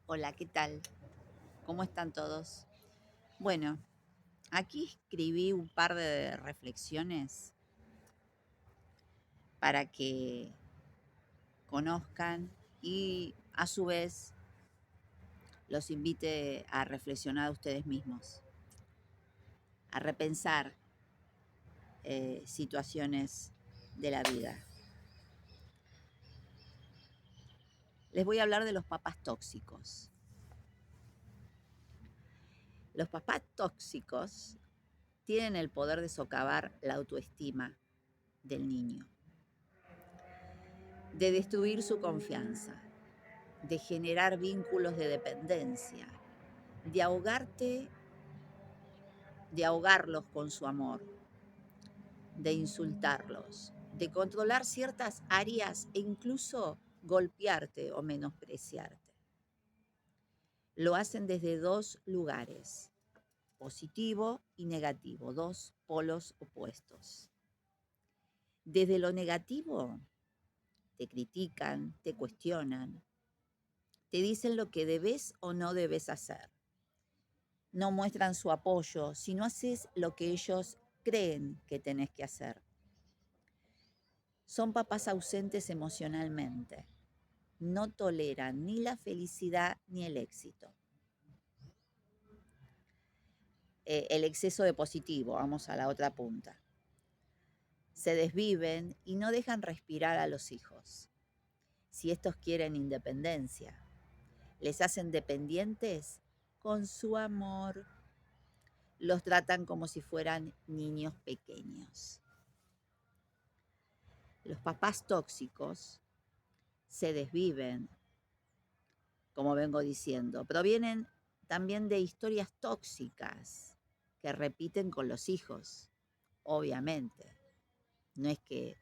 Hola, ¿qué tal? ¿Cómo están todos? Bueno, aquí escribí un par de reflexiones para que conozcan y a su vez los invite a reflexionar ustedes mismos, a repensar situaciones de la vida. Les voy a hablar de los papás tóxicos. Los papás tóxicos tienen el poder de socavar la autoestima del niño, de destruir su confianza, de generar vínculos de dependencia, de ahogarte, de ahogarlos con su amor, de insultarlos, de controlar ciertas áreas e incluso golpearte o menospreciarte. Lo hacen desde dos lugares, positivo y negativo, dos polos opuestos. Desde lo negativo, te critican, te cuestionan, te dicen lo que debes o no debes hacer. No muestran su apoyo si no haces lo que ellos creen que tenés que hacer. Son papás ausentes emocionalmente. No toleran ni la felicidad ni el éxito. El exceso de positivo, vamos a la otra punta. Se desviven y no dejan respirar a los hijos. Si estos quieren independencia, les hacen dependientes con su amor. Los tratan como si fueran niños pequeños. Los papás tóxicos se desviven, como vengo diciendo, provienen también de historias tóxicas que repiten con los hijos, obviamente. No es que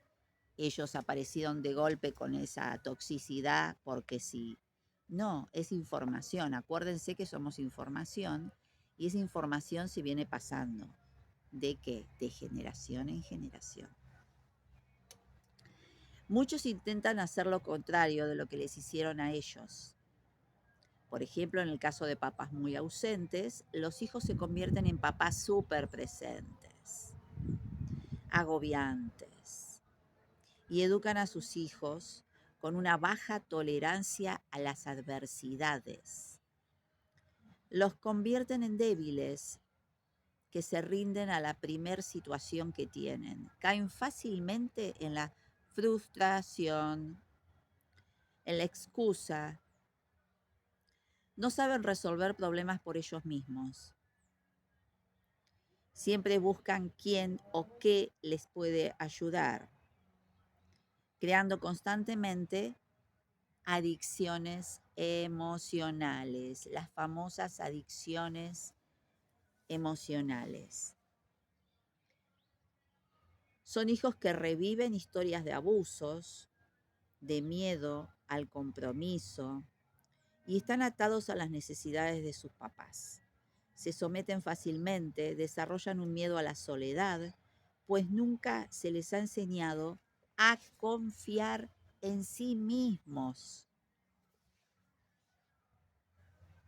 ellos aparecieron de golpe con esa toxicidad porque sí. No, es información. Acuérdense que somos información y esa información se viene pasando. ¿De qué? De generación en generación. Muchos intentan hacer lo contrario de lo que les hicieron a ellos. Por ejemplo, en el caso de papás muy ausentes, los hijos se convierten en papás súper presentes, agobiantes, y educan a sus hijos con una baja tolerancia a las adversidades. Los convierten en débiles que se rinden a la primer situación que tienen. Caen fácilmente en la frustración, en la excusa. No saben resolver problemas por ellos mismos. Siempre buscan quién o qué les puede ayudar, creando constantemente adicciones emocionales, las famosas adicciones emocionales. Son hijos que reviven historias de abusos, de miedo al compromiso y están atados a las necesidades de sus papás. Se someten fácilmente, desarrollan un miedo a la soledad, pues nunca se les ha enseñado a confiar en sí mismos.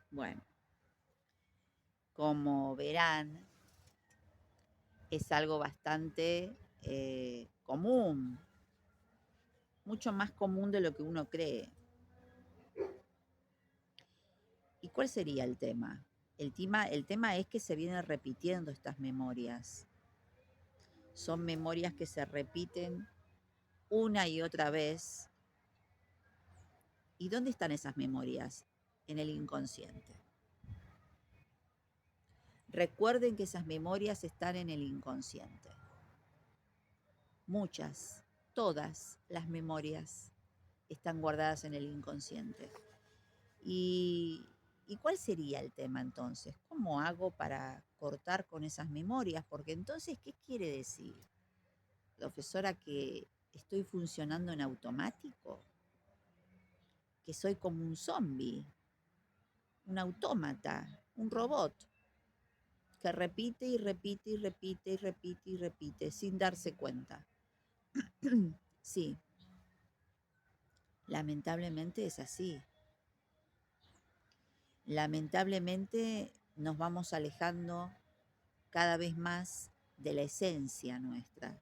Bueno, como verán, es algo bastante común, mucho más común de lo que uno cree. ¿Y cuál sería el tema? El tema es que se vienen repitiendo estas memorias. Son memorias que se repiten una y otra vez. ¿Y dónde están esas memorias? En el inconsciente. Recuerden que esas memorias están en el inconsciente. Muchas, todas las memorias están guardadas en el inconsciente. ¿Y, ¿Y cuál sería el tema entonces? ¿Cómo hago para cortar con esas memorias? Porque entonces, ¿qué quiere decir? Profesora, que estoy funcionando en automático, que soy como un zombie, un autómata, un robot, que repite y repite y repite y repite y repite sin darse cuenta. Sí, lamentablemente es así. Lamentablemente nos vamos alejando cada vez más de la esencia nuestra,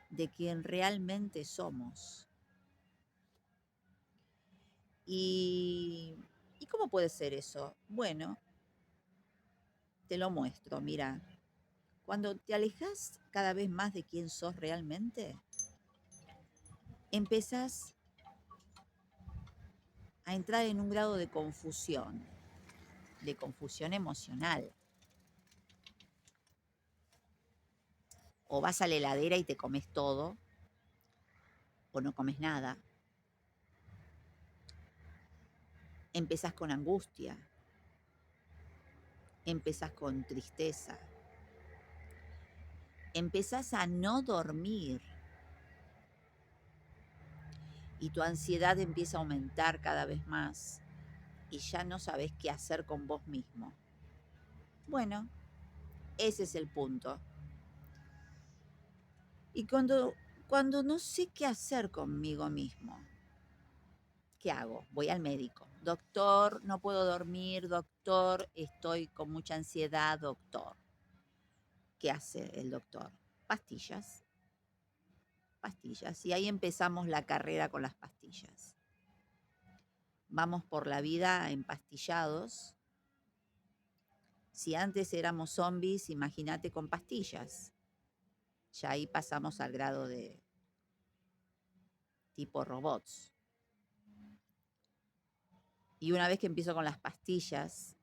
de quien realmente somos. ¿Y, ¿y cómo puede ser eso? Bueno, te lo muestro, mira. Cuando te alejas cada vez más de quién sos realmente, empezás a entrar en un grado de confusión emocional. O vas a la heladera y te comes todo, o no comes nada. Empezás con angustia, empezás con tristeza, empezás a no dormir y tu ansiedad empieza a aumentar cada vez más y ya no sabes qué hacer con vos mismo. Bueno, ese es el punto. Y cuando no sé qué hacer conmigo mismo, ¿qué hago? Voy al médico. Doctor, no puedo dormir, doctor, estoy con mucha ansiedad, doctor. ¿Qué hace el doctor? Pastillas, pastillas. Y ahí empezamos la carrera con las pastillas. Vamos por la vida empastillados. Si antes éramos zombies, imagínate con pastillas. Ya ahí pasamos al grado de tipo robots. Y una vez que empiezo con las pastillas,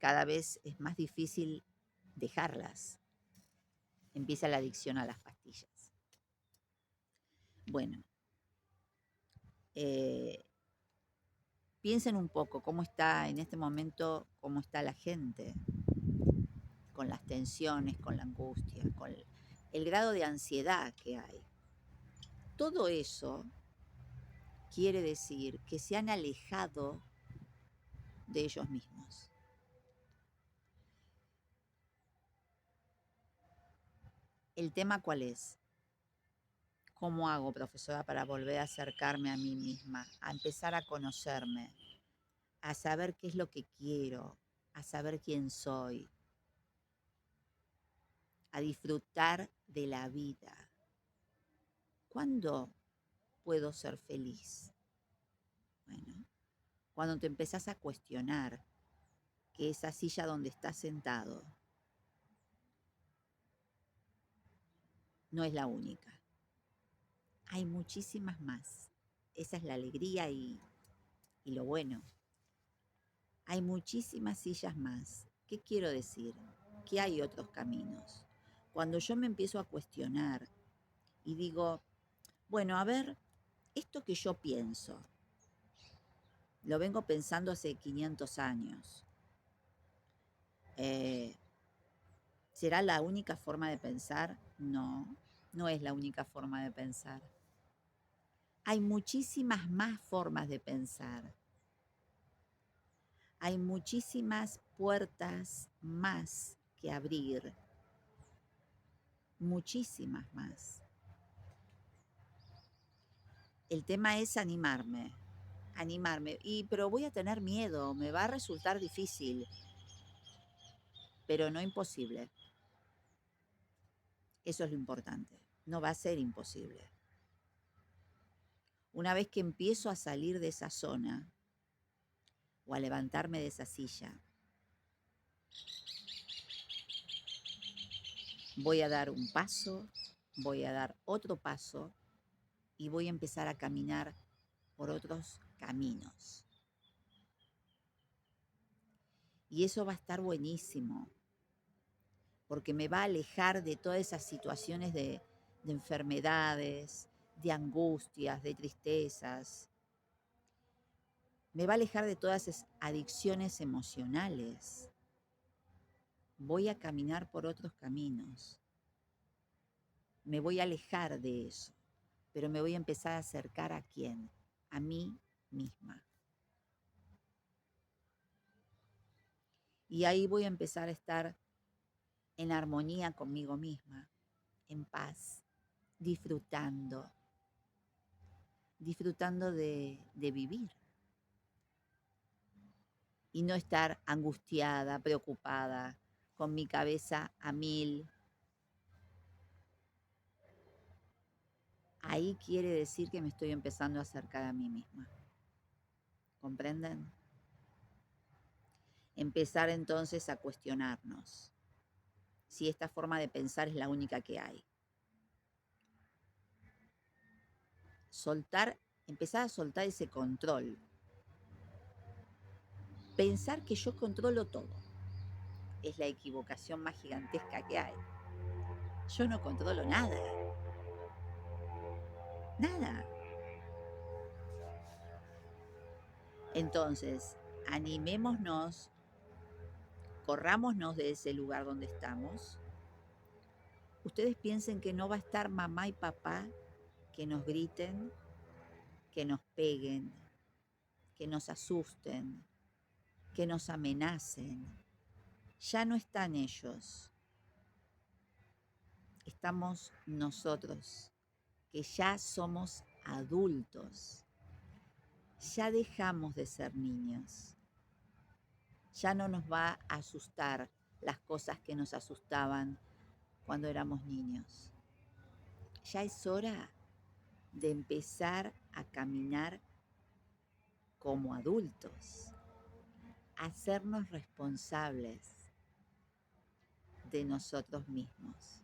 cada vez es más difícil dejarlas. Empieza la adicción a las pastillas. Bueno, eh, piensen un poco cómo está en este momento, cómo está la gente, con las tensiones, con la angustia, con el grado de ansiedad que hay. Todo eso quiere decir que se han alejado de ellos mismos. ¿El tema cuál es? ¿Cómo hago, profesora, para volver a acercarme a mí misma, a empezar a conocerme, a saber qué es lo que quiero, a saber quién soy, a disfrutar de la vida? ¿Cuándo puedo ser feliz? Bueno, cuando te empezás a cuestionar que esa silla donde estás sentado no es la única. Hay muchísimas más. Esa es la alegría y lo bueno. Hay muchísimas sillas más. ¿Qué quiero decir? Que hay otros caminos. Cuando yo me empiezo a cuestionar y digo, bueno, a ver, esto que yo pienso, lo vengo pensando hace 500 años. ¿Será la única forma de pensar? No, no es la única forma de pensar. Hay muchísimas más formas de pensar. Hay muchísimas puertas más que abrir. Muchísimas más. El tema es animarme. Pero voy a tener miedo, me va a resultar difícil, pero no imposible. Eso es lo importante. No va a ser imposible. Una vez que empiezo a salir de esa zona o a levantarme de esa silla, voy a dar un paso, voy a dar otro paso y voy a empezar a caminar por otros caminos. Y eso va a estar buenísimo, porque me va a alejar de todas esas situaciones de enfermedades, de angustias, de tristezas. Me va a alejar de todas esas adicciones emocionales. Voy a caminar por otros caminos. Me voy a alejar de eso, pero me voy a empezar a acercar ¿a quién? A mí misma. Y ahí voy a empezar a estar en armonía conmigo misma, en paz, disfrutando de vivir. y no estar angustiada, preocupada, con mi cabeza a mil. Ahí quiere decir que me estoy empezando a acercar a mí misma. ¿Comprenden? Empezar entonces a cuestionarnos si esta forma de pensar es la única que hay. Soltar, empezar a soltar ese control. Pensar que yo controlo todo es la equivocación más gigantesca que hay. Yo no controlo nada. Nada. Entonces, animémonos, corrámonos de ese lugar donde estamos. Ustedes piensen que no va a estar mamá y papá que nos griten, que nos peguen, que nos asusten, que nos amenacen. Ya no están ellos. Estamos nosotros, que ya somos adultos. Ya dejamos de ser niños. Ya no nos va a asustar las cosas que nos asustaban cuando éramos niños. Ya es hora de empezar a caminar como adultos, a hacernos responsables de nosotros mismos.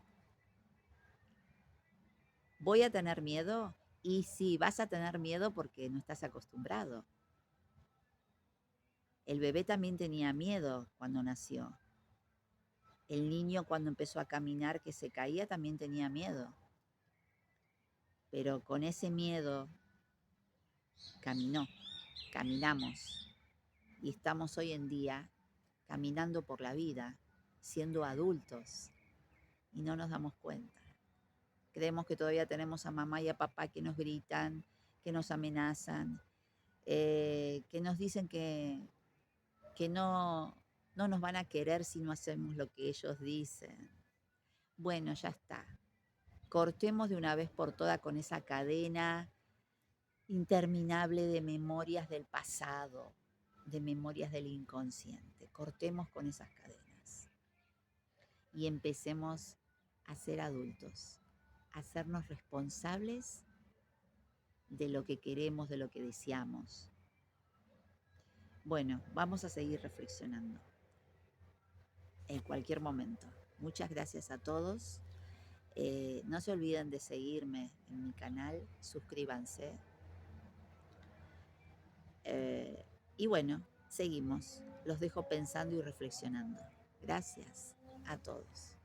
¿Voy a tener miedo? Y sí, vas a tener miedo porque no estás acostumbrado. El bebé también tenía miedo cuando nació. El niño cuando empezó a caminar que se caía también tenía miedo. Pero con ese miedo caminamos. Y estamos hoy en día caminando por la vida, siendo adultos. Y no nos damos cuenta. Creemos que todavía tenemos a mamá y a papá que nos gritan, que nos amenazan, que nos dicen que no nos van a querer si no hacemos lo que ellos dicen. Bueno, ya está. Cortemos de una vez por todas con esa cadena interminable de memorias del pasado, de memorias del inconsciente. Cortemos con esas cadenas y empecemos a ser adultos, a hacernos responsables de lo que queremos, de lo que deseamos. Bueno, vamos a seguir reflexionando en cualquier momento. Muchas gracias a todos. No se olviden de seguirme en mi canal, suscríbanse. Y bueno, seguimos. Los dejo pensando y reflexionando. Gracias a todos.